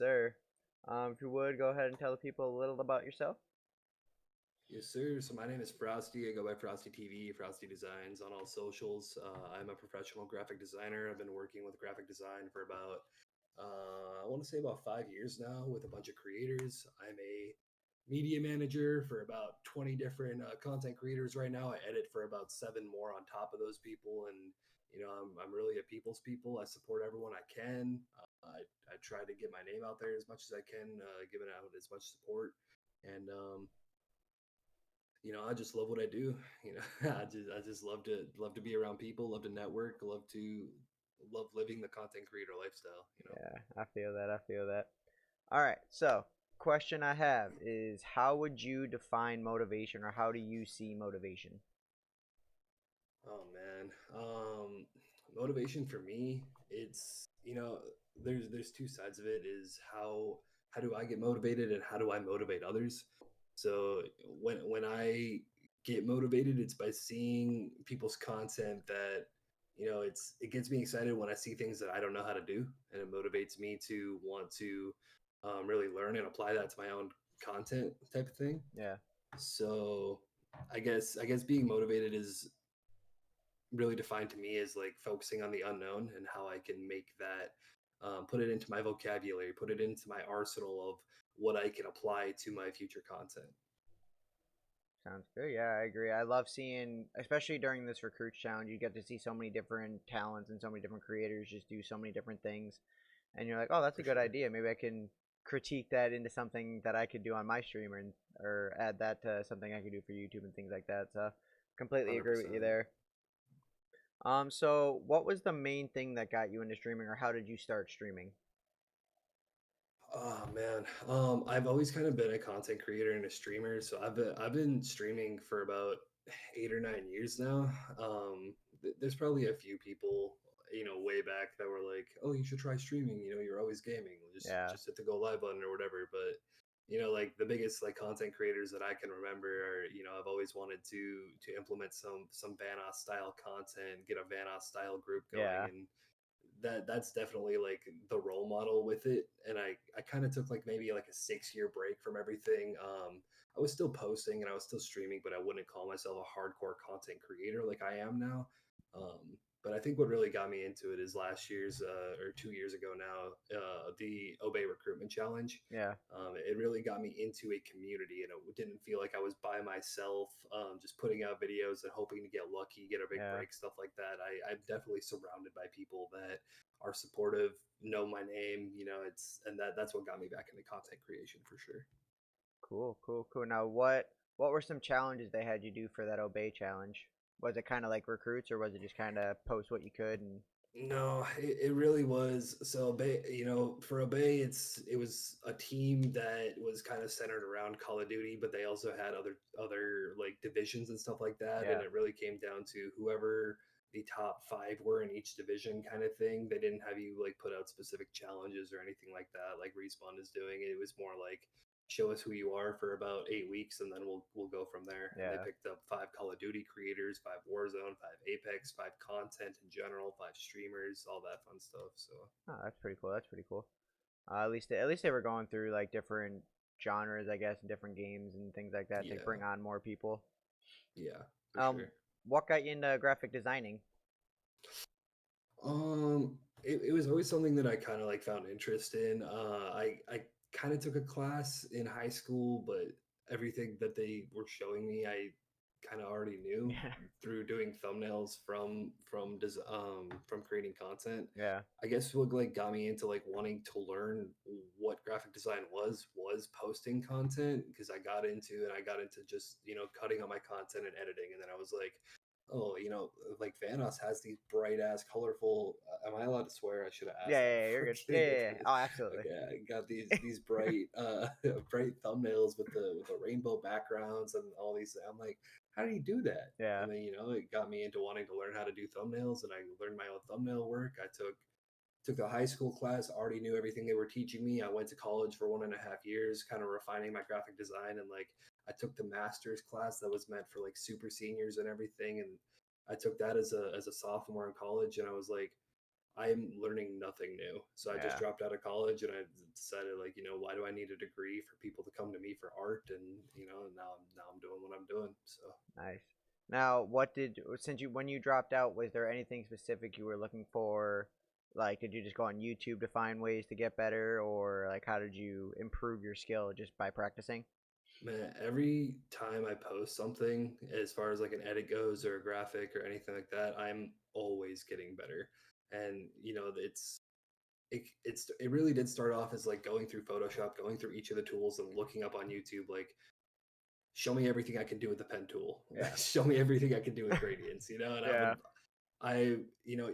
sir. If you would, go ahead and tell the people a little about yourself. Yes, sir. So my name is Frosty. I go by Frosty TV, Frosty Designs on all socials. I'm a professional graphic designer. I've been working with graphic design for about, I want to say about 5 years now with a bunch of creators. I'm a media manager for about 20 different content creators right now. I edit for about seven more on top of those people. And, I'm really a people's people. I support everyone I can. I try to get my name out there as much as I can, giving out as much support. And, I just love what I do. I just love to be around people, love to network, love living the content creator lifestyle. Yeah, I feel that. I feel that. All right. So, question I have is, how would you define motivation, or how do you see motivation? Oh man. Motivation for me, it's there's two sides of it is how do I get motivated and how do I motivate others? So when I get motivated, it's by seeing people's content that it gets me excited when I see things that I don't know how to do, and it motivates me to want to really learn and apply that to my own content type of thing. Yeah. So I guess being motivated is really defined to me as like focusing on the unknown and how I can make that put it into my vocabulary, put it into my arsenal of what I can apply to my future content. Sounds good. Yeah, I agree. I love seeing, especially during this recruits challenge, you get to see so many different talents and so many different creators just do so many different things. And you're like, oh, that's a For good sure. idea. Maybe I can critique that into something that I could do on my stream, or add that to something I could do for YouTube and things like that. So completely agree with you 100%. there. So what was the main thing that got you into streaming, or how did you start streaming? Oh man, I've always kind of been a content creator and a streamer, so I've been streaming for about 8 or 9 years now. There's probably a few people, way back that were like, "Oh, you should try streaming. You're always gaming. Yeah, Just hit the go live button or whatever." But like the biggest like content creators that I can remember are, I've always wanted to implement some Vanoss style content, get a Vanoss style group going, yeah, and that's definitely like the role model with it. And I kind of took like maybe like a 6 year break from everything. I was still posting and I was still streaming, but I wouldn't call myself a hardcore content creator like I am now. But I think what really got me into it is last year's or 2 years ago now, the Obey Recruitment Challenge. yeah, It really got me into a community, and it didn't feel like I was by myself, just putting out videos and hoping to get lucky, get a big yeah. break, stuff like that. I'm definitely surrounded by people that are supportive, know my name. That's what got me back into content creation for sure. Cool, cool, cool. Now, what were some challenges they had you do for that Obey challenge? Was it kind of like recruits, or was it just kind of post what you could and No, it really was. So Obey, for Obey, it was a team that was kind of centered around Call of Duty, but they also had other like divisions and stuff like that. And yeah, it really came down to whoever the top five were in each division, kind of thing. They didn't have you like put out specific challenges or anything like that, like Respawn is doing. It was more like show us who you are for about 8 weeks, and then we'll go from there. And they yeah? picked up five Call of Duty creators, five Warzone, five Apex, five content in general, five streamers, all that fun stuff. So Oh, that's pretty cool. That's pretty cool. At least they were going through like different genres, I guess, and different games and things like that to yeah, bring on more people. yeah, for Um, sure. what got you into graphic designing? It was always something that I kind of like found interest in. I kind of took a class in high school, but everything that they were showing me, I kind of already knew Yeah, through doing thumbnails from creating content. yeah, I guess what like got me into like wanting to learn what graphic design was posting content, because I got into just cutting out my content and editing, and then I was like, oh, like Vanos has these bright ass, colorful. Am I allowed to swear? I should have yeah, asked that yeah, yeah. You're before good. Yeah, getting yeah, into yeah. this. Oh, absolutely. Okay, I got these bright bright thumbnails with the rainbow backgrounds and all these. I'm like, how do you do that? Yeah, And then it got me into wanting to learn how to do thumbnails, and I learned my own thumbnail work. I took the high school class, already knew everything they were teaching me. I went to college for 1.5 years, kind of refining my graphic design. And like, I took the master's class that was meant for like super seniors and everything. And I took that as a sophomore in college. And I was like, I'm learning nothing new. So I just Yeah. dropped out of college and I decided like, why do I need a degree for people to come to me for art? And now I'm doing what I'm doing. So Nice. Now, what did since you when you dropped out, was there anything specific you were looking for? Like, did you just go on YouTube to find ways to get better, or like how did you improve your skill just by practicing? man, every time I post something, as far as like an edit goes or a graphic or anything like that, I'm always getting better. And it really did start off as like going through Photoshop, going through each of the tools and looking up on YouTube, like show me everything I can do with the pen tool, Yeah. show me everything I can do with gradients, and Yeah.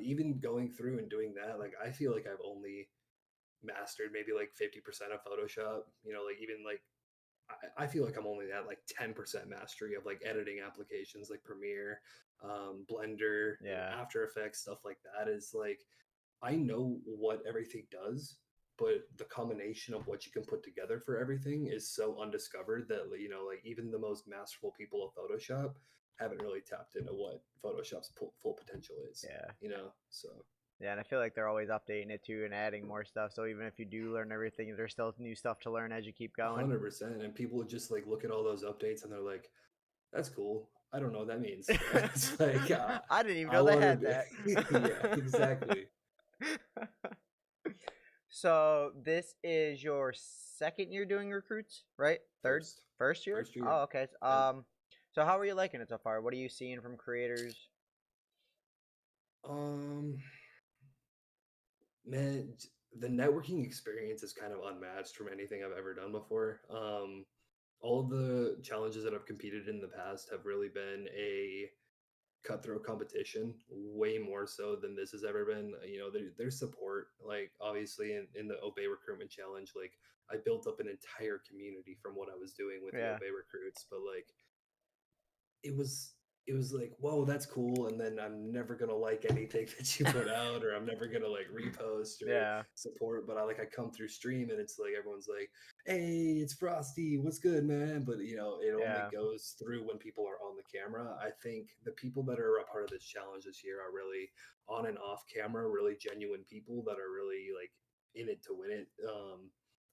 even going through and doing that, like I feel like I've only mastered maybe like 50% of Photoshop, like even like I feel like I'm only at like 10% mastery of like editing applications like Premiere, Blender, Yeah. After Effects, stuff like that. Is like I know what everything does, but the combination of what you can put together for everything is so undiscovered that like even the most masterful people of Photoshop haven't really tapped into what Photoshop's full potential is. Yeah. So Yeah, and I feel like they're always updating it too and adding more stuff. So even if you do learn everything, there's still new stuff to learn as you keep going. 100%, and people just like look at all those updates and they're like, "That's cool. I don't know what that means." It's like I didn't even I know they want had to that. be, yeah, exactly. So this is your second year doing recruits, right? Third, First, first year? first year. Oh, okay. Yep. So how are you liking it so far? What are you seeing from creators? Um, Man, the networking experience is kind of unmatched from anything I've ever done before. All of the challenges that I've competed in the past have really been a cutthroat competition, way more so than this has ever been. There's support. Like obviously in the Obey Recruitment Challenge, like I built up an entire community from what I was doing with the Yeah, Obey recruits, but like it was it was like, whoa, that's cool. And then I'm never gonna like anything that you put out, or I'm never gonna like repost or yeah, support. But I come through stream and it's like everyone's like, hey, it's Frosty, what's good, man? But it only yeah, goes through when people are on the camera. I think the people that are a part of this challenge this year are really on and off camera, really genuine people that are really like in it to win it.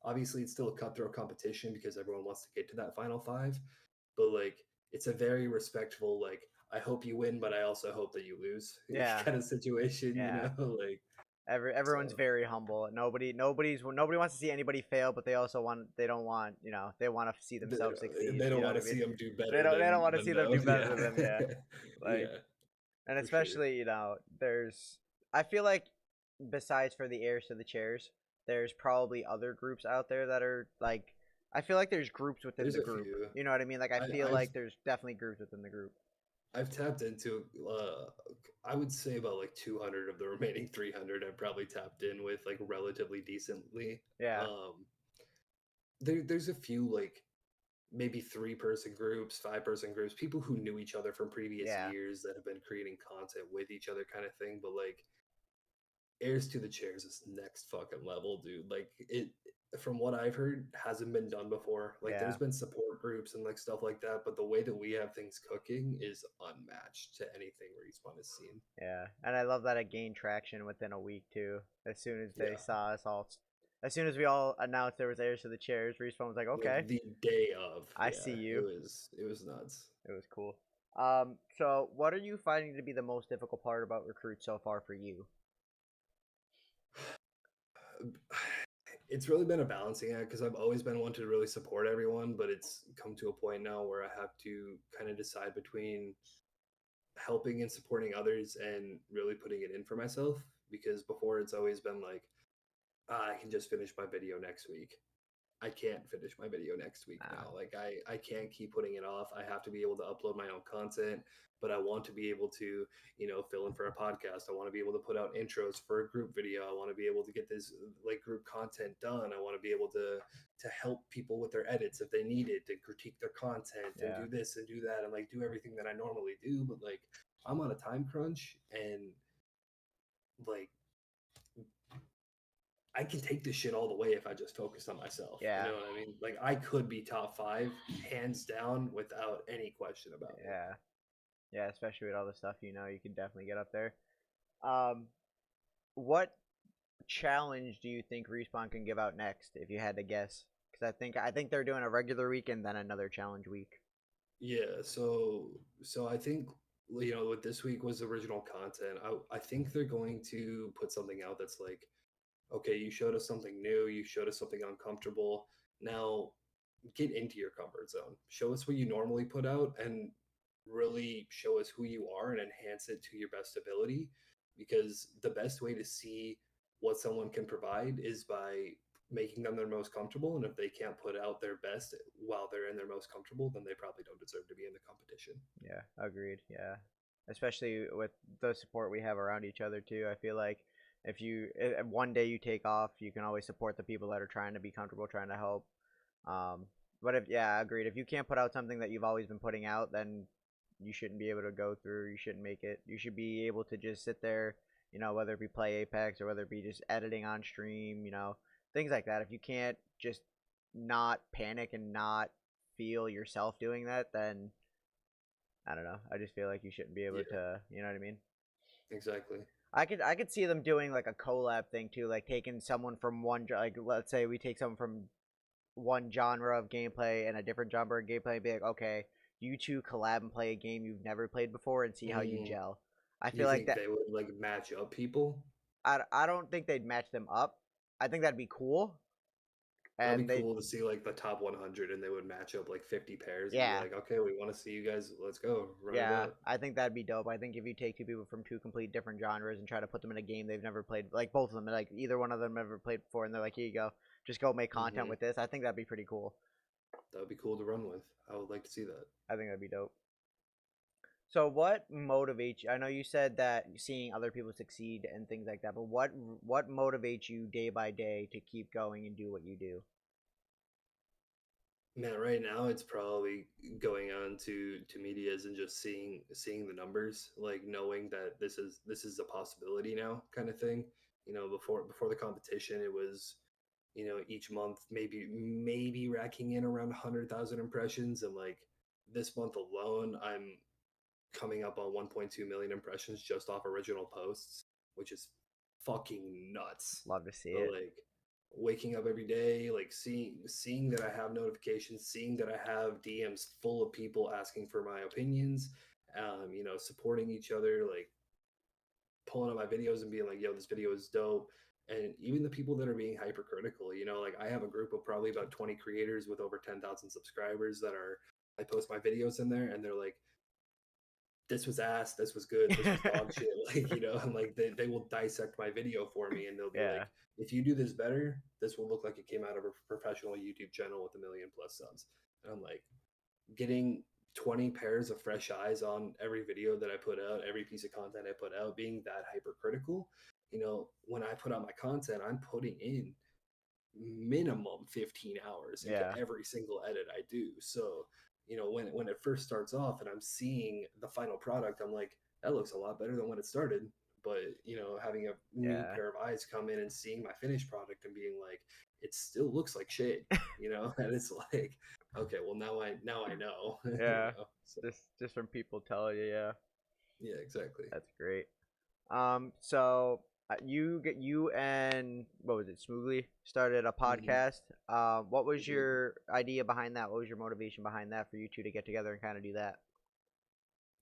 Obviously it's still a cutthroat competition because everyone wants to get to that final five, but like it's a very respectful, like I hope you win, but I also hope that you lose yeah, kind of situation, yeah. like Everyone's so. very humble. Nobody wants to see anybody fail, but they don't want they want to see They, themselves succeed. they You don't know what want I to see mean? them do better They don't want to than see them them. do better Yeah. than them. Yeah, like Yeah, and for sure. especially there's I feel like besides for the heirs to the chairs, there's probably other groups out there that are like I feel like there's groups within There's the a group. few. You know what I mean? Like I I, feel I've like there's definitely groups within the group. I've tapped into I would say about like 200 of the remaining 300 I've probably tapped in with like relatively decently. Yeah, um there's a few like maybe 3-person groups, 5-person groups, people who knew each other from previous yeah, years that have been creating content with each other kind of thing. But like heirs to the chairs is next fucking level, dude. Like it, from what I've heard, hasn't been done before. Like yeah. there's been support groups and like stuff like that, but the way that we have things cooking is unmatched to anything Respawn has seen. Yeah, and I love that it gained traction within a week too. As soon as they Yeah, saw us all, as soon as we all announced there was heirs to the chairs, Respawn was like, like "Okay, the day of, I see yeah, it you." was nuts. It was cool. So what are you finding to be the most difficult part about recruit so far for you? It's really been a balancing act because I've always been one to really support everyone, but it's come to a point now where I have to kind of decide between helping and supporting others and really putting it in for myself. Because before it's always been like, I can just finish my video next week. I can't finish my video next week Nah, now. Like I can't keep putting it off. I have to be able to upload my own content, but I want to be able to, fill in for a podcast. I want to be able to put out intros for a group video. I want to be able to get this like group content done. I want to be able to help people with their edits if they need it, to critique their content and yeah, do this and do that and like do everything that I normally do, but like I'm on a time crunch and like I can take this shit all the way if I just focus on myself. You yeah, know what I mean? Like I could be top 5 hands down without any question about it. yeah, yeah. Especially with all the stuff you know, you can definitely get up there. Um, what challenge do you think Respawn can give out next if you had to guess? Because I think they're doing a regular week and then another challenge week. Yeah, so I think what this week was original content. I think they're going to put something out that's like, okay, you showed us something new, you showed us something uncomfortable. Now get into your comfort zone. Show us what you normally put out and really show us who you are and enhance it to your best ability. Because the best way to see what someone can provide is by making them their most comfortable. And if they can't put out their best while they're in their most comfortable, then they probably don't deserve to be in the competition. Yeah, agreed. Yeah, especially with the support we have around each other too. I feel like if one day you take off, you can always support the people that are trying to be comfortable, trying to help. Um, but if yeah, agreed. If you can't put out something that you've always been putting out, then you shouldn't be able to go through. You shouldn't make it. You should be able to just sit there, whether it be play Apex or whether it be just editing on stream, things like that. If you can't just not panic and not feel yourself doing that, then I don't know. I just feel like you shouldn't be able Yeah, to, you know what I mean? exactly. I could see them doing like a collab thing too, like taking someone from like let's say we take someone from one genre of gameplay and a different genre of gameplay and be like, okay, you two collab and play a game you've never played before and see how you Mm, gel. I you feel like think that. they would like match up people? I don't think they'd match them up. I think that'd be cool, That'd be and they cool to see like the top 100 and they would match up like 50 pairs and be yeah. like, okay, we want to see you guys. Let's go, run it Yeah, up. I think that'd be dope. I think if you take two people from two complete different genres and try to put them in a game they've never played, like both of them, like either one of them ever played before, and they're like, here you go, just go make content Hmm. with this. I think that'd be pretty cool. That would be cool to run with. I would like to see that. I think that'd be dope. So, what motivates you? I know you said that seeing other people succeed and things like that, but what motivates you day by day to keep going and do what you do? Man, right now it's probably going on to medias and just seeing the numbers, like knowing that this is a possibility now, kind of thing. Before the competition, it was each month maybe racking in around 100,000 impressions, and like this month alone, I'm coming up on 1.2 million impressions just off original posts, which is fucking nuts. Love to see But it. like waking up every day, like seeing that I have notifications, seeing that I have DMs full of people asking for my opinions, supporting each other, like pulling up my videos and being like, yo, this video is dope. And even the people that are being hypercritical, like I have a group of probably about 20 creators with over 10,000 subscribers that are, I post my videos in there and they're like, this was ass, this was good, this was dog shit. Like, and like they will dissect my video for me and they'll be Yeah, like, if you do this better, this will look like it came out of a professional YouTube channel with 1 million plus subs. And I'm like, getting 20 pairs of fresh eyes on every video that I put out, every piece of content I put out, being that hypercritical, when I put out my content, I'm putting in minimum 15 hours into yeah, every single edit I do. So, when it first starts off and I'm seeing the final product, I'm like, that looks a lot better than when it started. But, having a new yeah, pair of eyes come in and seeing my finished product and being like, it still looks like shit, and it's like, okay, well now I know, yeah. So Just from people telling you, yeah, yeah, exactly. that's great. So you and what was it, Smoogly started a Hmm. podcast. What We was did. your idea behind that? What was your motivation behind that for you two to get together and kind of do that?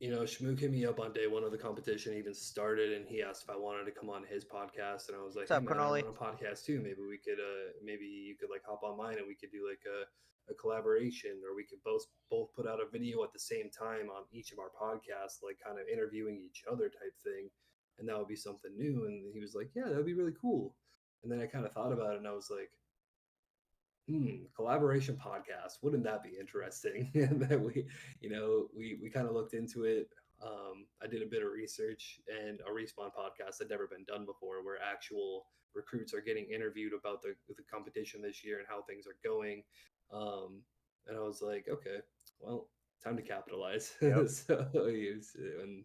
Shmook hit me up on day one of the competition even started, and he asked if I wanted to come on his podcast, and I was like, What's "Hey, up, man, I Cannoli? run a podcast too. Maybe you could like hop on mine, and we could do like a collaboration, or we could both put out a video at the same time on each of our podcasts, like kind of interviewing each other type thing, and that would be something new." And he was like, "Yeah, that would be really cool." And then I kind of thought about it, and I was like, collaboration podcast. Wouldn't that be interesting? And then we kind of looked into it. I did a bit of research, and a Respawn podcast had never been done before, where actual recruits are getting interviewed about the competition this year and how things are going. Um, and I was like, okay, well, time to capitalize. Yep. And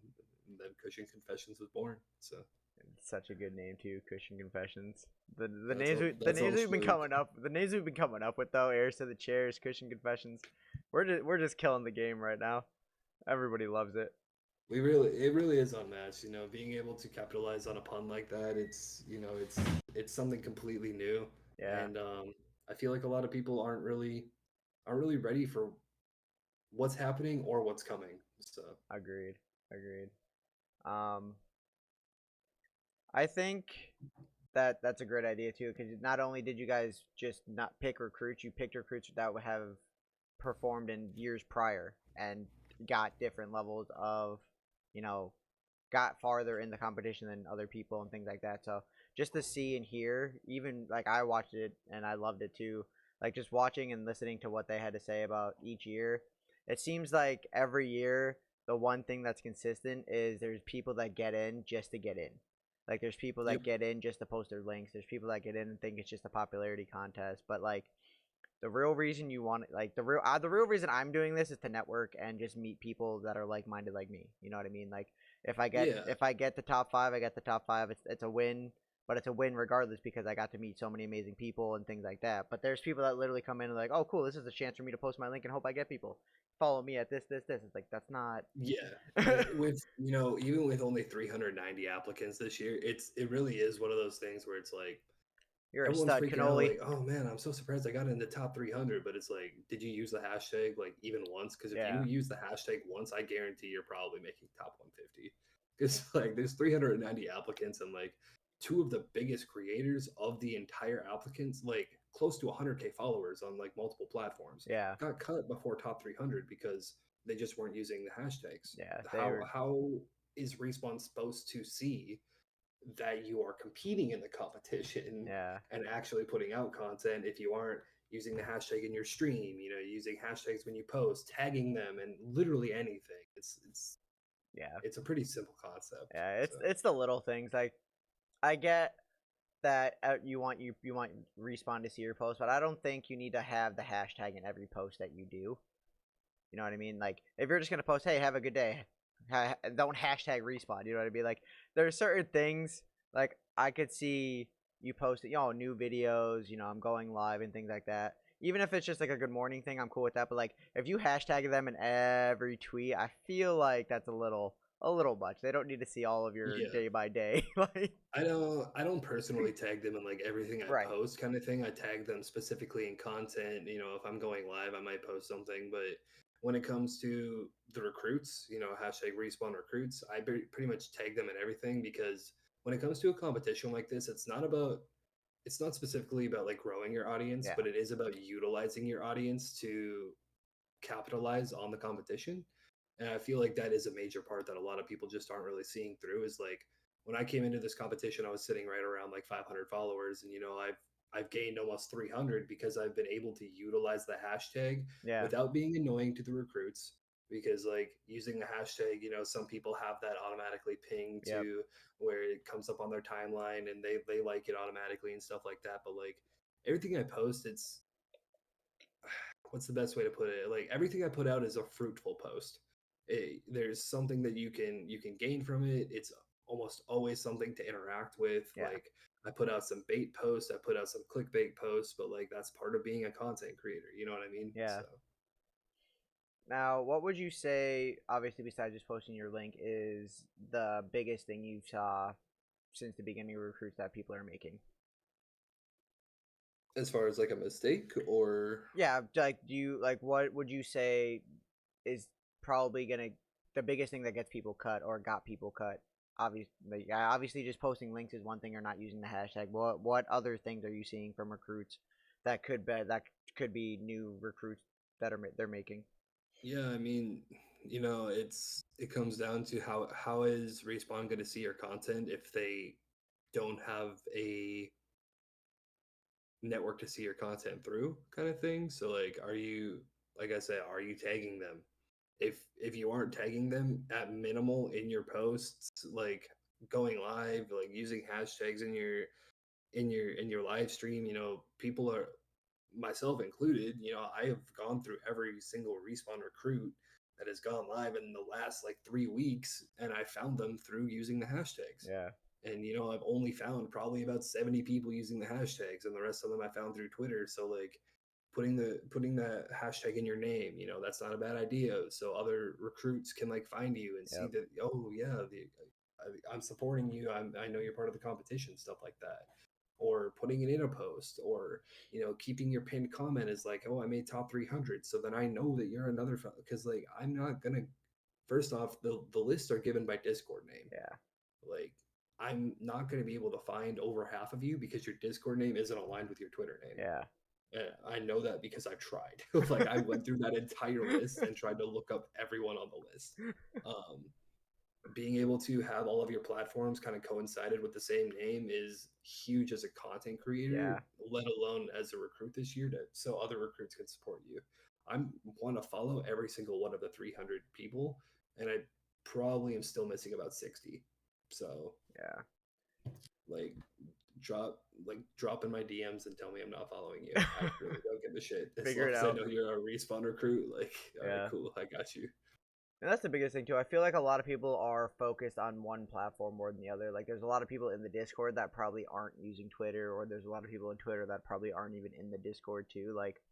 then Cushing Confessions was born. So It's such a good name too, Christian Confessions. The that's names all. the That's all names we've been Schmook. coming up the names we've been coming up with though, Heirs to the Chairs, Christian Confessions. We're just killing the game right now. Everybody loves it. it really is unmatched. You know, being able to capitalize on a pun like that, it's something completely new, Yeah, and I feel like a lot of people aren't really ready for what's happening or what's coming. So agreed, agreed. Um, I think that that's a great idea too, because not only did you guys just not pick recruits, you picked recruits that would have performed in years prior and got different levels of, you know, got farther in the competition than other people and things like that. So just to see and hear, even like I watched it and I loved it too. Like just watching and listening to what they had to say about each year, it seems like every year the one thing that's consistent is there's people that get in just to get in. Like there's people yep, that get in just to post their links. There's people that get in and think it's just a popularity contest. But like the real reason you want it, like the real reason I'm doing this is to network and just meet people that are like minded like me. You know what I mean? Like yeah, if I get the top five, I get the top five. It's a win, but it's a win regardless because I got to meet so many amazing people and things like that. But there's people that literally come in and like, oh cool, this is a chance for me to post my link and hope I get people follow me at this. It's like that's not. yeah. With even with only 390 applicants this year, it really is one of those things where it's like You're a everyone's stud, freaking out cannoli. like, "Oh man, I'm so surprised I got in the top 300." But it's like, did you use the hashtag like even once? Because if you Yeah, use the hashtag once, I guarantee you're probably making top 150. Because like there's 390 applicants and like two of the biggest creators of the entire applicants, like close to 100K followers on like multiple platforms, yeah, got cut before top 300 because they just weren't using the hashtags. yeah. They How were. is Respawn supposed to see that you are competing in the competition Yeah, and actually putting out content if you aren't using the hashtag in your stream, using hashtags when you post, tagging them, and literally anything. yeah, It's a pretty simple concept. yeah. So It's the little things. Like I get that you want Respawn to see your post, but I don't think you need to have the hashtag in every post that you do. You know what I mean? Like if you're just gonna post, "Hey, have a good day," don't hashtag Respawn. You know what I mean? Like there are certain things like I could see you post, new videos. I'm going live and things like that. Even if it's just like a good morning thing, I'm cool with that. But like if you hashtag them in every tweet, I feel like that's a little much. They don't need to see all of your yeah, day by day. Like I don't personally tag them in like everything I right. post kind of thing. I tag them specifically in content. If I'm going live, I might post something, but when it comes to the recruits, hashtag respawn recruits, I pretty much tag them in everything because when it comes to a competition like this, it's not specifically about like growing your audience, Yeah. but it is about utilizing your audience to capitalize on the competition. And I feel like that is a major part that a lot of people just aren't really seeing through is like when I came into this competition, I was sitting right around like 500 followers and I've gained almost 300 because I've been able to utilize the hashtag Yeah. without being annoying to the recruits because like using the hashtag, some people have that automatically ping Yep. to where it comes up on their timeline and they like it automatically and stuff like that, but like everything I post, it's what's the best way to put it? Like everything I put out is a fruitful post. There's something that you can gain from it. It's almost always something to interact with. Yeah. Like I put out some bait posts, I put out some clickbait posts, but like that's part of being a content creator. You know what I mean? Yeah. So Now, what would you say, obviously, besides just posting your link, is the biggest thing you saw since the beginning of recruits that people are making? as far as like a mistake or Yeah, like, what would you say is probably gonna the biggest thing that gets people cut or got people cut? Obviously, just posting links is one thing, or not using the hashtag. What other things are you seeing from recruits that could be new recruits that they're making? yeah, I mean, it comes down to how is Respawn going to see your content if they don't have a network to see your content through kind of thing. So like are you like I said, are you tagging them? If you aren't tagging them at minimal in your posts, like going live, like using hashtags in your live stream, people are myself included, I have gone through every single respawn recruit that has gone live in the last like 3 weeks and I found them through using the hashtags. Yeah. And I've only found probably about 70 people using the hashtags and the rest of them I found through Twitter. So like putting that hashtag in your name, that's not a bad idea. So other recruits can like find you and see Yep. that, oh yeah, I'm supporting you. I know you're part of the competition, stuff like that. Or putting it in a post, or keeping your pinned comment is like, oh, I made top 300, so then I know that you're another because like I'm not gonna. First off, the lists are given by Discord name. Yeah. Like, I'm not going to be able to find over half of you because your Discord name isn't aligned with your Twitter name. Yeah. And I know that because I've tried. Like, I went through that entire list and tried to look up everyone on the list. Um, Being able to have all of your platforms kind of coincided with the same name is huge as a content creator, Yeah. let alone as a recruit this year, so other recruits can support you. I want to follow every single one of the 300 people, and I probably am still missing about 60. So Yeah. like drop in my DMs and tell me I'm not following you. I really don't give a shit. As Figure long it as I out. know you're a respawn recruit, like, all right, Yeah. cool, I got you. And that's the biggest thing too. I feel like a lot of people are focused on one platform more than the other. Like there's a lot of people in the Discord that probably aren't using Twitter, or there's a lot of people in Twitter that probably aren't even in the Discord too. Like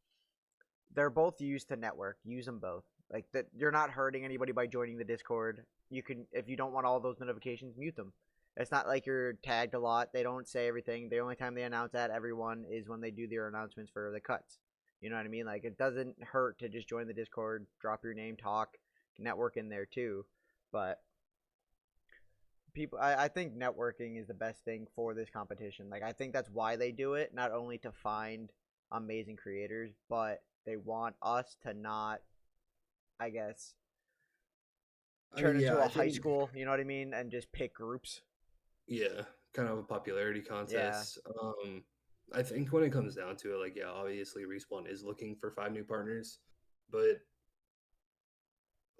they're both used to network. Use them both. Like that, you're not hurting anybody by joining the Discord. You can, if you don't want all those notifications, mute them. It's not like you're tagged a lot. They don't say everything. The only time they announce that everyone is when they do their announcements for the cuts. You know what I mean? Like it doesn't hurt to just join the Discord, drop your name, talk, network in there too. But people, I think networking is the best thing for this competition. Like I think that's why they do it, not only to find amazing creators, but they want us to not, I guess, I mean, turn yeah, into I a high think, school, you know what I mean, and just pick groups. yeah, kind of a popularity Yeah, contest. I think when it comes down to it, like, yeah, obviously Respawn is looking for 5 new partners, but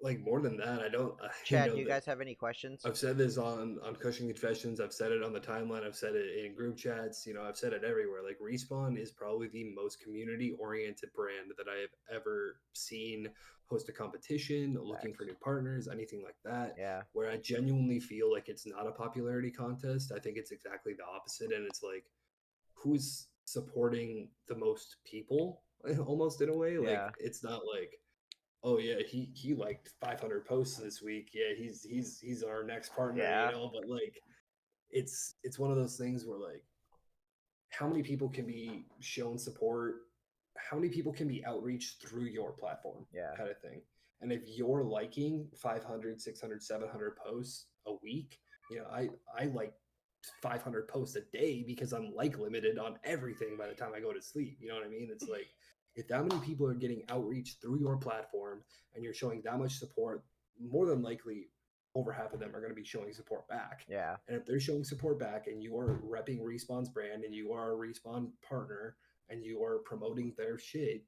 like more than that, I don't, Chad, do you guys have any questions? I've said this on Cushing Confessions. I've said it on the timeline. I've said it in group chats. I've said it everywhere. Like, Respawn is probably the most community oriented brand that I have ever seen host a competition, looking for Facts. new partners, anything like that. Yeah, Where I genuinely feel like it's not a popularity contest. I think it's exactly the opposite. And it's like, who's supporting the most people, almost in a way. Like, yeah, it's not like, oh yeah, he liked 500 posts this week. Yeah, he's our next partner, yeah, but like, it's one of those things where like, how many people can be shown support, how many people can be outreached through your platform, yeah, kind of thing. And if you're liking 500, 600, 700 posts a week, I like 500 posts a day because I'm like limited on everything by the time I go to sleep. You know what I mean? It's like, if that many people are getting outreach through your platform and you're showing that much support, more than likely over half of them are going to be showing support back. yeah, And if they're showing support back and you are repping Respawn's brand and you are a Respawn partner and you are promoting their shit,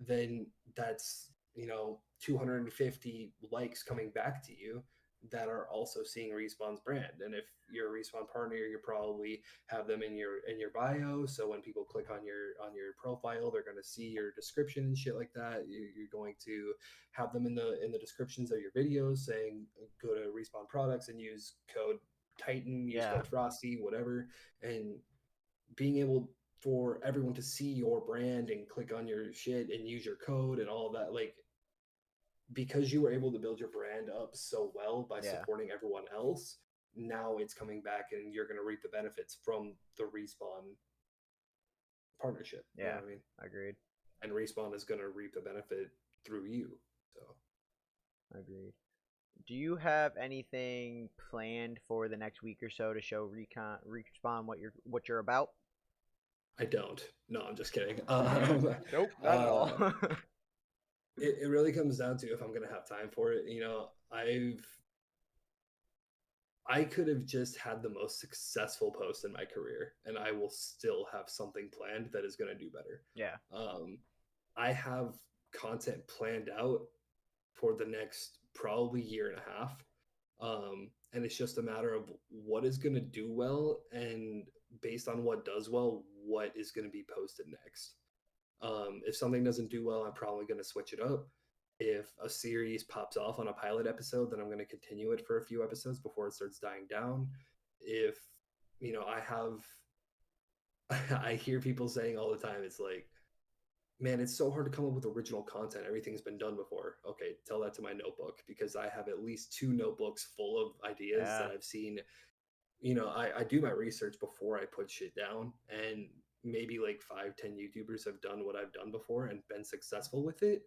then that's, 250 likes coming back to you that are also seeing Respawn's brand. And if you're a Respawn partner, you probably have them in your bio. So when people click on your profile, they're going to see your description and shit like that. You're going to have them in the descriptions of your videos saying, go to Respawn products and use code Titan, use yeah, code Frosty, whatever. And being able for everyone to see your brand and click on your shit and use your code and all of that, like, because you were able to build your brand up so well by yeah, supporting everyone else, now it's coming back and you're going to reap the benefits from the Respawn partnership. You know yeah. what I mean? Agreed. And Respawn is going to reap the benefit through you. So Agreed. Do you have anything planned for the next week or so to show Respawn what you're about? I don't. No, I'm just kidding. Nope, not at all. Uh, it really comes down to if I'm going to have time for it. I could have just had the most successful post in my career, and I will still have something planned that is going to do better. Yeah, Um, I have content planned out for the next probably year and a half. And it's just a matter of what is going to do well, and based on what does well, what is going to be posted next. If something doesn't do well, I'm probably going to switch it up. If a series pops off on a pilot episode, then I'm going to continue it for a few episodes before it starts dying down. If, I have, I hear people saying all the time, it's like, man, it's so hard to come up with original content. Everything's been done before. Okay, tell that to my notebook because I have at least two notebooks full of ideas that Yeah, I've seen. I do my research before I put shit down, and maybe like 5, 10 YouTubers have done what I've done before and been successful with it.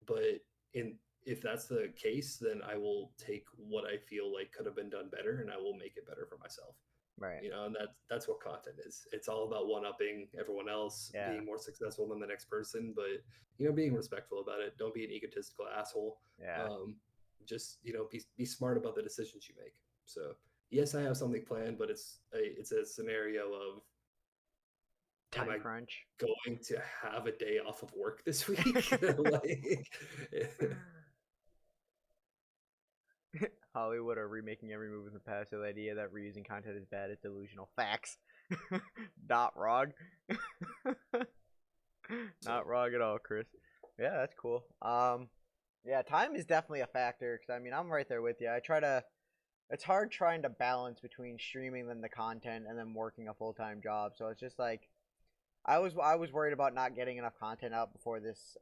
But in if that's the case, then I will take what I feel like could have been done better and I will make it better for myself. right. And that's what content is. It's all about one upping everyone else, Yeah, being more successful than the next person, but being respectful about it. Don't be an egotistical asshole. yeah. Um, just be smart about the decisions you make. So yes, I have something planned, but it's a scenario of, am Time I crunch. going to have a day off of work this week? Like, Hollywood are remaking every move in the past, so the idea that reusing content is bad is delusional. Facts. Not wrong. Not so wrong at all, Chris. Yeah, that's cool. Yeah, time is definitely a factor because I mean I'm right there with you. I try to. It's hard trying to balance between streaming then the content and then working a full time job. So it's just like I was worried about not getting enough content out before this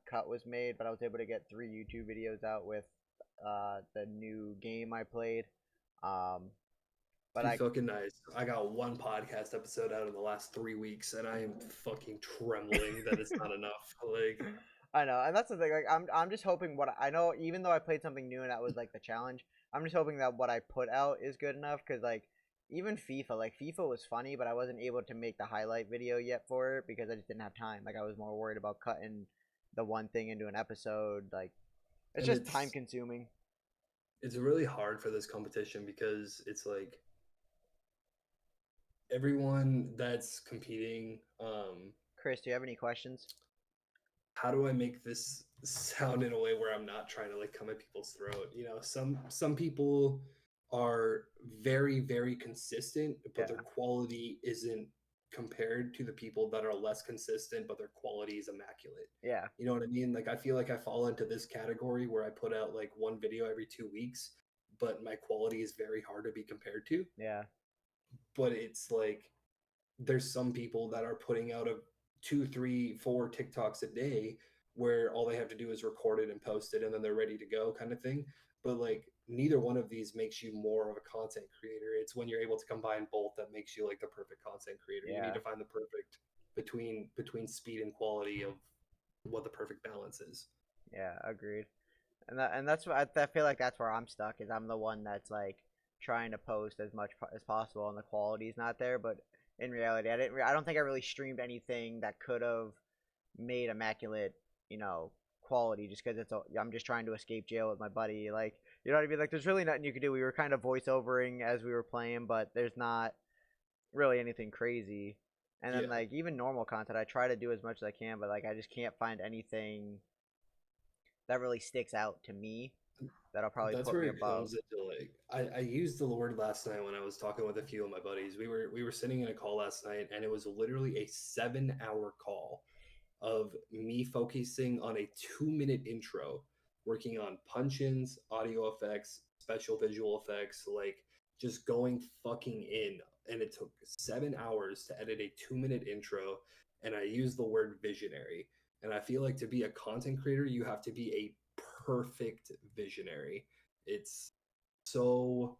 cut was made, but I was able to get 3 YouTube videos out with the new game I played. Um, but too I fucking nice. I got one podcast episode out in the last 3 weeks, and I am fucking trembling that it's not enough. Like, I know, and that's the thing. Like, I'm just hoping what I know. Even though I played something new and that was like the challenge, I'm just hoping that what I put out is good enough. Because like, even FIFA was funny, but I wasn't able to make the highlight video yet for it because I just didn't have time. Like, I was more worried about cutting the one thing into an episode. Like, it's and just time consuming. it's really hard for this competition because it's like everyone that's competing. Chris, do you have any questions? How do I make this sound in a way where I'm not trying to like come at people's throat? Some people are very, very consistent, but their Yeah, quality isn't compared to the people that are less consistent, but their quality is immaculate. yeah, You know what I mean? Like I feel like I fall into this category where I put out like one video every 2 weeks, but my quality is very hard to be compared to. yeah, But it's like there's some people that are putting out a 2, 3, 4 TikToks a day where all they have to do is record it and post it and then they're ready to go kind of thing. But like neither one of these makes you more of a content creator. It's when you're able to combine both that makes you like the perfect content creator. You need yeah, to find the perfect between speed and quality of what the perfect balance is. yeah. Agreed. And that's what I feel like that's where I'm stuck is I'm the one that's like trying to post as much as possible and the quality's not there. But in reality, I don't think I really streamed anything that could have made immaculate, quality just because I'm just trying to escape jail with my buddy. Like, you know what I mean? Like, there's really nothing you could do. We were kind of voiceovering as we were playing, but there's not really anything crazy. And then Yeah. like even normal content, I try to do as much as I can, but like I just can't find anything that really sticks out to me that'll probably That's put where me it above. comes into like I used the word last night when I was talking with a few of my buddies. We were sitting in a call last night and it was literally a 7 hour call of me focusing on a 2 minute intro, working on punch ins, audio effects, special visual effects, like just going fucking in. And it took 7 hours to edit a 2 minute intro. And I used the word visionary. And I feel like to be a content creator, you have to be a perfect visionary. It's so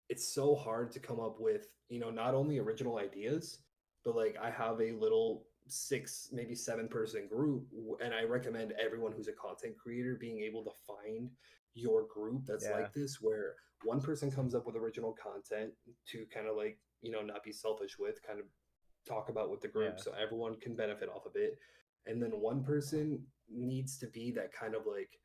it's so hard to come up with, not only original ideas, but like I have a little 6, maybe 7 person group, and I recommend everyone who's a content creator being able to find your group that's Yeah, like this, where one person comes up with original content to kind of like, not be selfish with, kind of talk about with the group yeah, so everyone can benefit off of it. And then one person needs to be that kind of like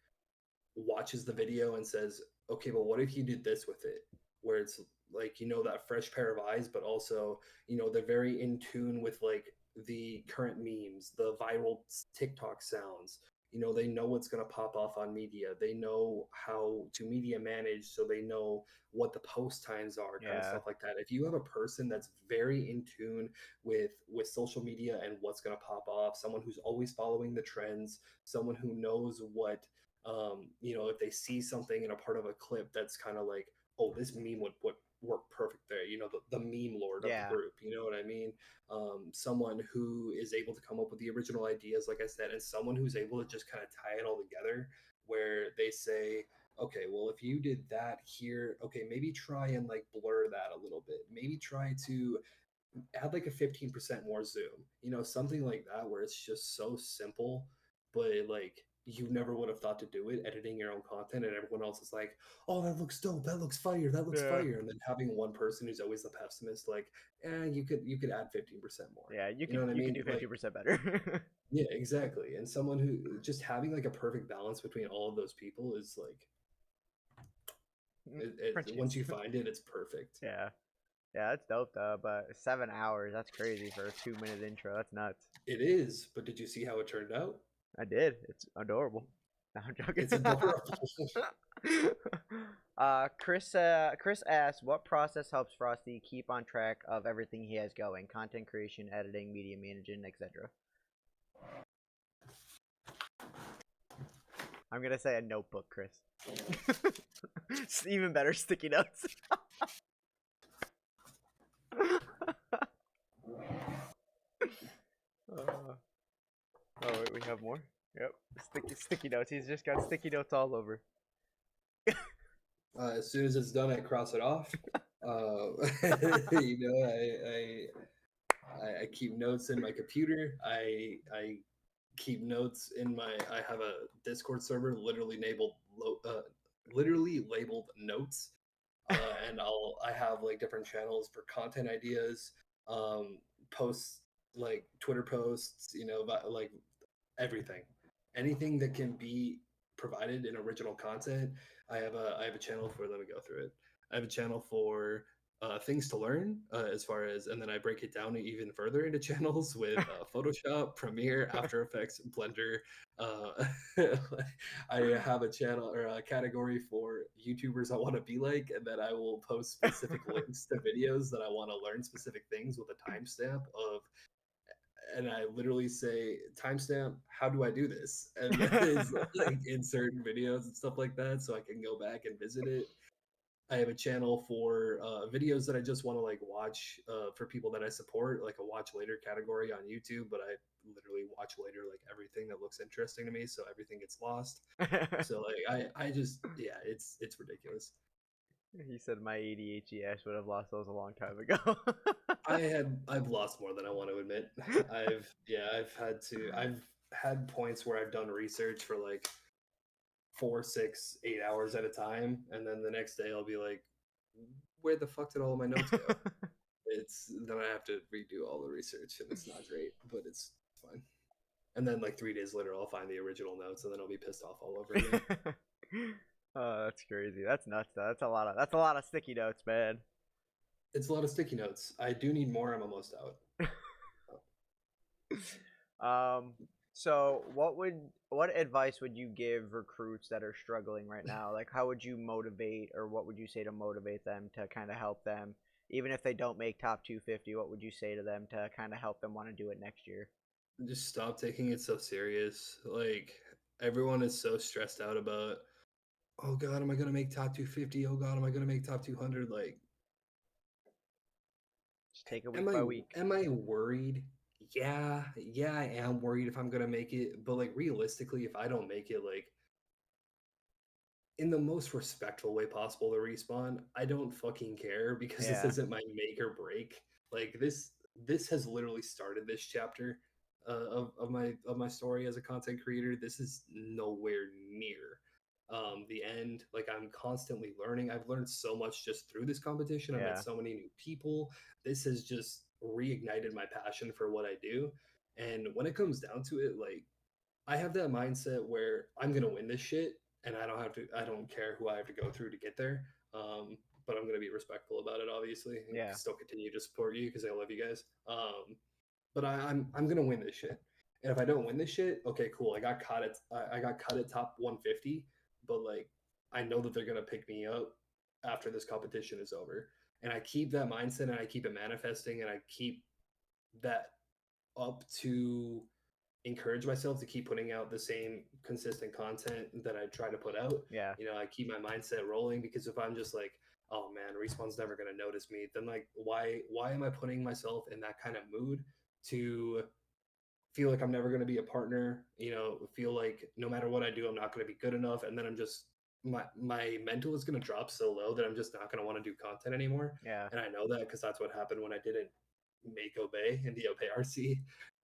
watches the video and says, okay, but what if you did this with it? Where it's like, that fresh pair of eyes, but also, they're very in tune with like the current memes, the viral TikTok sounds. They know what's going to pop off on media. They know how to media manage, so they know what the post times are, kind of yeah, stuff like that. If you have a person that's very in tune with social media and what's going to pop off, someone who's always following the trends, someone who knows what if they see something in a part of a clip that's kind of like, oh, this meme would work perfect there. You know, the meme lord of the Yeah. group. You know what I mean? Someone who is able to come up with the original ideas, like I said, and someone who's able to just kind of tie it all together, where they say, okay, well, if you did that here, okay, maybe try and like blur that a little bit. Maybe try to add like a 15% more zoom, you know, something like that, where it's just so simple, but like you never would have thought to do it, editing your own content, and everyone else is like, oh, that looks dope, that looks fire, that looks Yeah. fire. And then having one person who's always the pessimist, like, you could add 15% more. Yeah, You know what I you could mean? do Like, 50% better. yeah, exactly. And someone who just having like a perfect balance between all of those people is like once Friendships. you find it, it's perfect. Yeah. Yeah, that's dope though. But 7 hours, that's crazy for a 2 minute intro. That's nuts. It is, but did you see how it turned out? I did. It's adorable. No, I'm joking. It's adorable. Chris asks, what process helps Frosty keep on track of everything he has going? Content creation, editing, media management, etc. I'm gonna say a notebook, Chris. Even better, sticky notes. uh, oh wait, we have more. Yep, sticky notes. He's just got sticky notes all over. As soon as it's done, I cross it off. You know, I keep notes in my computer. I keep notes in my. I have a Discord server literally labeled notes, and I have like different channels for content ideas, um, posts like Twitter posts. You know, about like everything, anything that can be provided in original content. I have a channel for. Let me go through it. I have a channel for things to learn, as far as, and then I break it down even further into channels with Photoshop, Premiere, After Effects, Blender. Uh, I have a channel or a category for YouTubers I want to be like, and then I will post specific links to videos that I want to learn specific things with a timestamp of, and I literally say timestamp, how do I do this? And then it's like in certain videos and stuff like that, so I can go back and visit it. I have a channel for videos that I just want to like watch for people that I support, like a watch later category on YouTube. But I literally watch later like everything that looks interesting to me, so everything gets lost. So like I just, yeah, it's ridiculous. He said my ADHD ass would have lost those a long time ago. I've lost more than I want to admit. I've had points where I've done research for like 4, 6, 8 hours at a time, and then the next day I'll be like, where the fuck did all of my notes go? It's then I have to redo all the research, and it's not great, but it's fine. And then like 3 days later, I'll find the original notes, and then I'll be pissed off all over again. Oh, that's crazy. That's nuts though. That's a lot of sticky notes, man. It's a lot of sticky notes. I do need more. I'm almost out. Um, so what advice would you give recruits that are struggling right now? Like how would you motivate, or what would you say to motivate them to kind of help them, even if they don't make top 250, what would you say to them to kind of help them want to do it next year? Just stop taking it so serious. Like everyone is so stressed out about, oh god, am I gonna make top 250? Oh god, am I gonna make top 200? Like, Just take it am week I by week. am I worried? Yeah, I am worried if I'm gonna make it. But like realistically, if I don't make it, like in the most respectful way possible to respawn, I don't fucking care because this Yeah. isn't my make or break. Like this has literally started this chapter of my story as a content creator. This is nowhere near the end. Like I'm constantly learning. I've learned so much just through this competition. I've met Yeah. so many new people. This has just reignited my passion for what I do. And when it comes down to it, like I have that mindset where I'm gonna win this shit, and I don't care who I have to go through to get there. But I'm gonna be respectful about it, obviously, and Yeah. still continue to support you because I love you guys. But I'm gonna win this shit, and if I don't win this shit, okay, cool. I got cut at top 150, but like I know that they're gonna pick me up after this competition is over, and I keep that mindset and I keep it manifesting and I keep that up to encourage myself to keep putting out the same consistent content that I try to put out. Yeah. You know, I keep my mindset rolling because if I'm just like, oh man, Respawn's never gonna notice me, then like why am I putting myself in that kind of mood to feel like I'm never going to be a partner, feel like no matter what I do, I'm not going to be good enough. And then I'm just, my mental is going to drop so low that I'm just not going to want to do content anymore. Yeah, And I know that because that's what happened when I didn't make Obey in the Obey RC.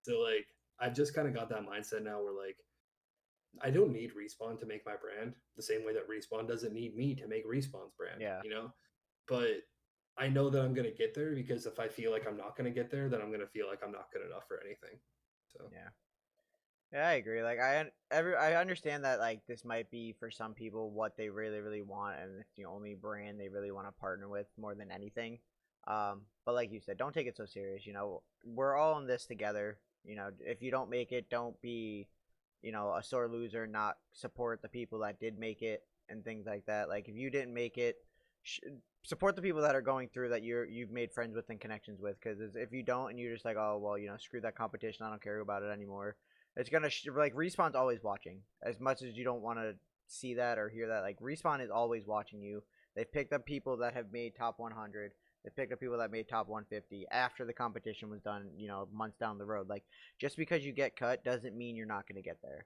So like, I've just kind of got that mindset now where like, I don't need Respawn to make my brand the same way that Respawn doesn't need me to make Respawn's brand, yeah, But I know that I'm going to get there because if I feel like I'm not going to get there, then I'm going to feel like I'm not good enough for anything. So, yeah. Yeah, I agree. Like I understand that like this might be for some people what they really really want, and it's the only brand they really want to partner with more than anything. But like you said, don't take it so serious. We're all in this together. If you don't make it, don't be, a sore loser. Not support the people that did make it and things like that. Like if you didn't make it, sh- support the people that are going through that you've made friends with and connections with. Because if you don't and you're just like, oh well, screw that competition, I don't care about it anymore, it's gonna like Respawn's always watching. As much as you don't want to see that or hear that, like Respawn is always watching you. They've picked up people that have made top 100. They picked up people that made top 150 after the competition was done. Months down the road. Like just because you get cut doesn't mean you're not gonna get there.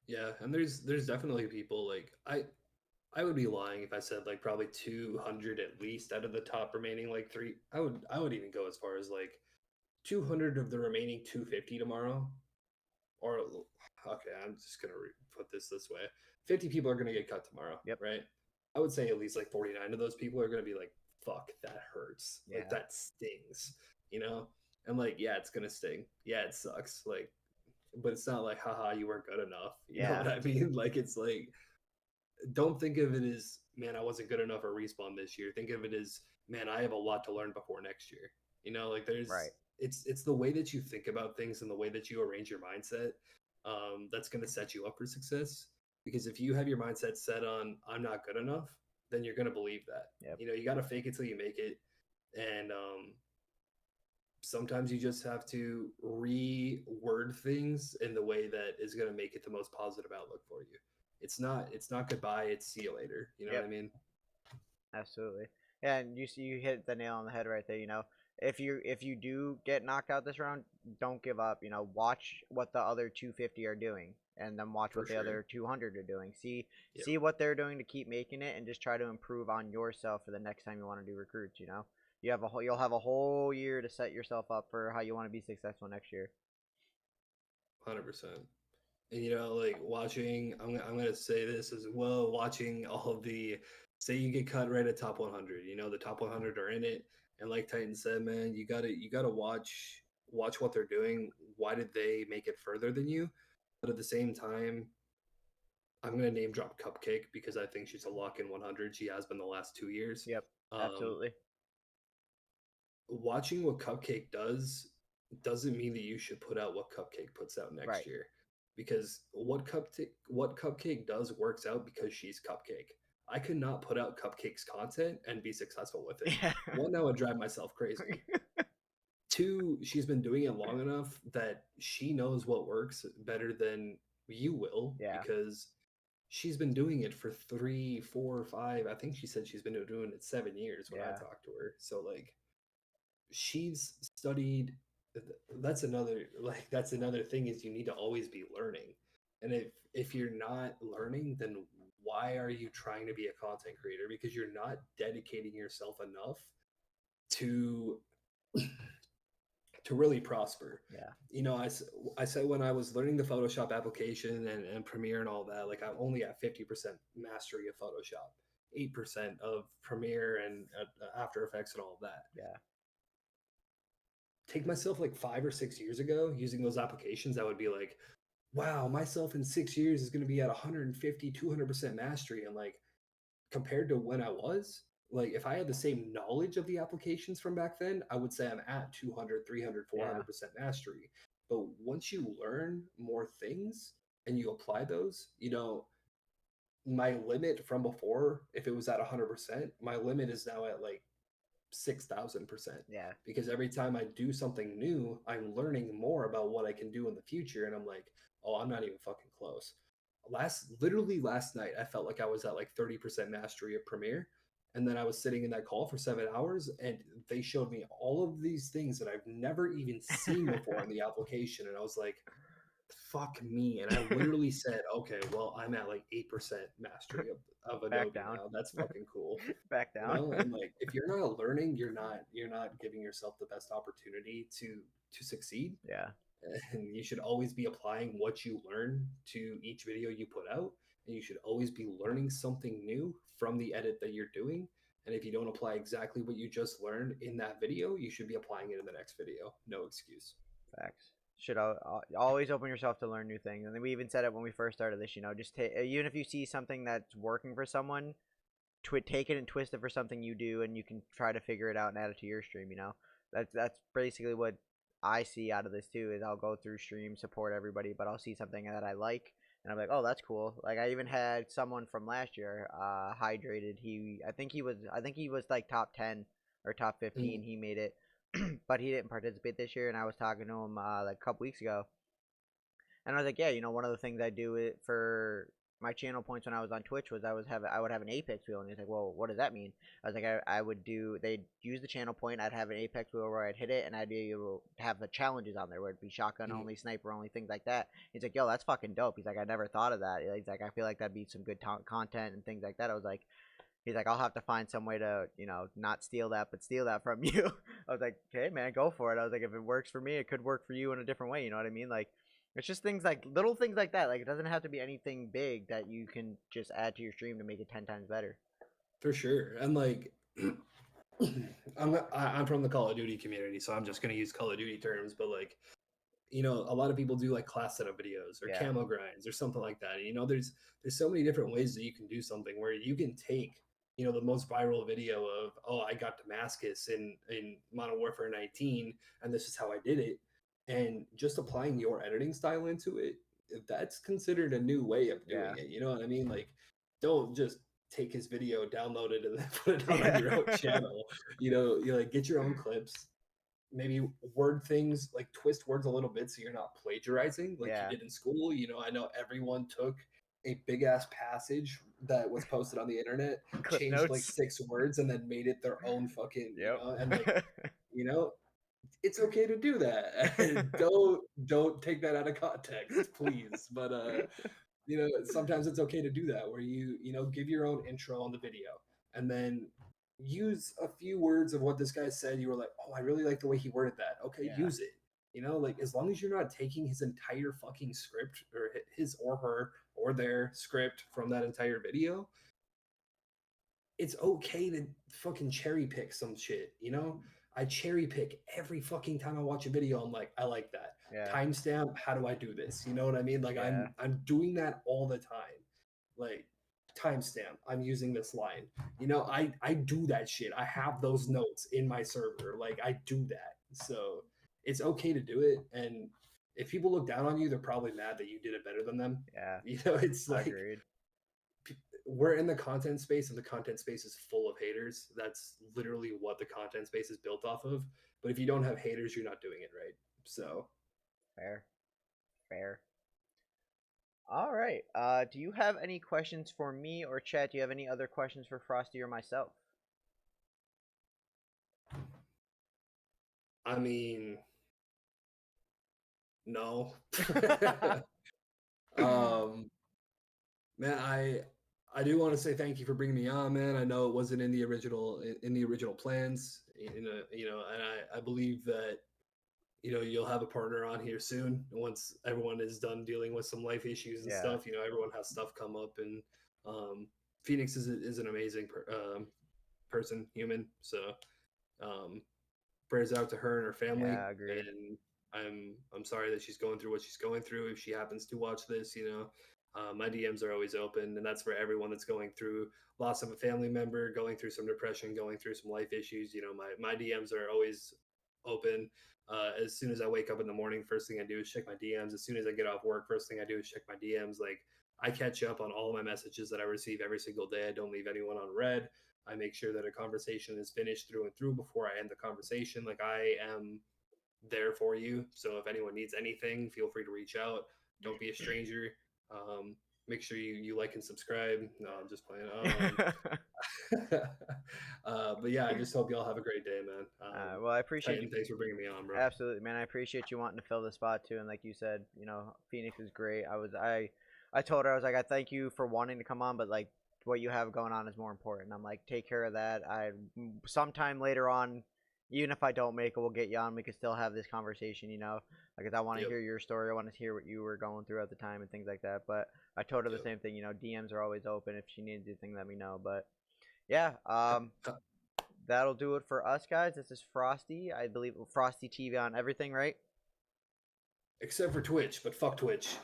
yeah, and there's definitely people like I would be lying if I said like probably 200 at least out of the top remaining like three. I would even go as far as like 200 of the remaining 250 tomorrow. Or okay, I'm just gonna put this way: 50 people are gonna get cut tomorrow, Yep. right? I would say at least like 49 of those people are gonna be like, "Fuck, that hurts. Like Yeah. that stings," you know. And like, yeah, it's gonna sting. Yeah, it sucks. Like, but it's not like, haha, you weren't good enough. You know Yeah. what I mean? Like, it's like, don't think of it as, man, I wasn't good enough at Respawn this year. Think of it as, man, I have a lot to learn before next year. Like Right. it's the way that you think about things and the way that you arrange your mindset, that's going to set you up for success. Because if you have your mindset set on I'm not good enough, then you're going to believe that. Yep. You got to fake it till you make it, and sometimes you just have to reword things in the way that is going to make it the most positive outlook for you. It's not goodbye, it's see you later. You know what Yep. I mean? Absolutely. Yeah, and you hit the nail on the head right there. If you do get knocked out this round, don't give up. Watch what the other 250 are doing, and then watch For what the sure. other 200 are doing. See Yep. see what they're doing to keep making it, and just try to improve on yourself for the next time you want to do recruits. You'll have a whole year to set yourself up for how you want to be successful next year. 100%. And like watching, I'm gonna say this as well. Watching all of the, say you get cut right at top 100. The top 100 are in it, and like Titan said, man, you gotta watch what they're doing. Why did they make it further than you? But at the same time, I'm gonna name drop Cupcake because I think she's a lock in 100. She has been the last 2 years. Yep. Um, Absolutely. Watching what Cupcake does doesn't mean that you should put out what Cupcake puts out next Right. year, because what Cupcake does works out because she's Cupcake. I could not put out Cupcake's content and be successful with it. Yeah. One, I would drive myself crazy. Two, she's been doing it long enough that she knows what works better than you will, Yeah. because she's been doing it for 3, 4, 5. I think she said she's been doing it 7 years when I Yeah. talked to her. So like, she's studied. That's another thing, is you need to always be learning. And if you're not learning, then why are you trying to be a content creator? Because you're not dedicating yourself enough to really prosper. Yeah. I said when I was learning the Photoshop application and Premiere and all that, like I'm only at 50% mastery of Photoshop, 8% of Premiere and After Effects and all of that. Yeah. Take myself like 5 or 6 years ago using those applications, I would be like, wow, myself in 6 years is going to be at 150, 200% mastery. And like, compared to when I was, like, if I had the same knowledge of the applications from back then, I would say I'm at 200, 300, Yeah. 400% mastery. But once you learn more things and you apply those, my limit from before, if it was at 100%, my limit is now at like 6,000%, Yeah. because every time I do something new, I'm learning more about what I can do in the future. And I'm like, oh, I'm not even fucking close. Literally last night, I felt like I was at like 30% mastery of Premiere. And then I was sitting in that call for 7 hours, and they showed me all of these things that I've never even seen before in the application. And I was like, fuck me. And I literally said, okay, well, I'm at like 8% mastery of Back Adobe down. now. That's fucking cool. Back You down. know, and like if you're not learning, you're not giving yourself the best opportunity to succeed. Yeah, And you should always be applying what you learn to each video you put out, and you should always be learning something new from the edit that you're doing. And if you don't apply exactly what you just learned in that video, you should be applying it in the next video. No excuse. facts. Should always open yourself to learn new things. And then we even said it when we first started this. Just take, even if you see something that's working for someone, take it and twist it for something you do, and you can try to figure it out and add it to your stream. That's basically what I see out of this too. Is I'll go through stream, support everybody, but I'll see something that I like, and I'm like, oh, that's cool. Like I even had someone from last year, hydrated. I think he was like top 10 or top 15. Mm, He made it, but he didn't participate this year. And I was talking to him like a couple weeks ago, and I was like, yeah, one of the things I do it for my channel points when I was on Twitch was I would have an Apex wheel, and he's like, well, what does that mean? I was like, I would do they'd use the channel point, I'd have an Apex wheel where I'd hit it, and I'd be able to have the challenges on there where it'd be shotgun mm. only, sniper only, things like that. He's like, yo, that's fucking dope. He's like, I never thought of that. He's like, I feel like that'd be some good content and things like that. I was like, he's like, I'll have to find some way to, not steal that, but steal that from you. I was like, okay, man, go for it. I was like, if it works for me, it could work for you in a different way. You know what I mean? Like, it's just things like little things like that. Like, it doesn't have to be anything big that you can just add to your stream to make it 10 times better. For sure. And like I'm from the Call of Duty community, so I'm just gonna use Call of Duty terms, but like a lot of people do like class setup videos or Yeah, camo grinds or something like that. There's so many different ways that you can do something where you can take the most viral video of, oh, I got Damascus in Modern Warfare 19, and this is how I did it, and just applying your editing style into it. That's considered a new way of doing yeah, it. You know what I mean? Like, don't just take his video, download it, and then put it out on yeah, your own channel. You like get your own clips, maybe word things, like twist words a little bit so you're not plagiarizing like you yeah. did in school. I know everyone took a big ass passage that was posted on the internet, Clip changed like notes. 6 words, and then made it their own fucking, Yep. and like, you know, it's okay to do that. Don't take that out of context, please. But sometimes it's okay to do that where give your own intro on the video, and then use a few words of what this guy said. You were like, oh, I really like the way he worded that. Okay, Yeah, use it. Like, as long as you're not taking his entire fucking script, or his or her or their script from that entire video, it's okay to fucking cherry pick some shit. I cherry pick every fucking time I watch a video. I'm like, I like that. yeah, Timestamp, how do I do this? You know what I mean? Like, yeah, I'm doing that all the time. Like, timestamp, I'm using this line. I do that shit. I have those notes in my server. Like, I do that. So it's okay to do it. And if people look down on you, they're probably mad that you did it better than them. yeah. It's like, Agreed. we're in the content space, and the content space is full of haters. That's literally what the content space is built off of. But if you don't have haters, you're not doing it right. So Fair, fair. All right. Do you have any questions for me or chat? Do you have any other questions for Frosty or myself? I mean, no. um Man, I do want to say thank you for bringing me on, man. I know it wasn't in the original plans, and I believe that you'll have a partner on here soon once everyone is done dealing with some life issues and Yeah, stuff. Everyone has stuff come up, and Phoenix is an amazing person, human. So um, prayers out to her and her family, yeah, agreed. and I'm sorry that she's going through what she's going through. If she happens to watch this, my DMs are always open, and that's for everyone that's going through loss of a family member, going through some depression, going through some life issues. My DMs are always open. As soon as I wake up in the morning, first thing I do is check my DMs. As soon as I get off work, first thing I do is check my DMs. Like, I catch up on all of my messages that I receive every single day. I don't leave anyone on red. I make sure that a conversation is finished through and through before I end the conversation. Like, I am there for you. So if anyone needs anything, feel free to reach out. Don't be a stranger. Make sure you like and subscribe. No, I'm just playing. But yeah, I just hope y'all have a great day, man. Well, I appreciate you. Titan, thanks for bringing me on, bro. Absolutely, man. I appreciate you wanting to fill the spot too. And like you said, Phoenix is great. I told her, I was like, I thank you for wanting to come on, but like what you have going on is more important. I'm like, take care of that. Sometime later on, even if I don't make it, we'll get you on. We can still have this conversation, Like, 'cause I want to Yep. hear your story. I want to hear what you were going through at the time and things like that. But I told her the Yep. same thing. DMs are always open. If she needs anything, let me know. But yeah, that'll do it for us, guys. This is Frosty. I believe Frosty TV on everything, right? Except for Twitch, but fuck Twitch.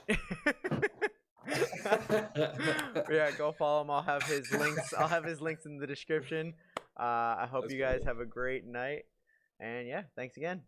Yeah, go follow him. I'll have his links. I'll have his links in the description. I hope That's you guys cool. have a great night. And yeah, thanks again.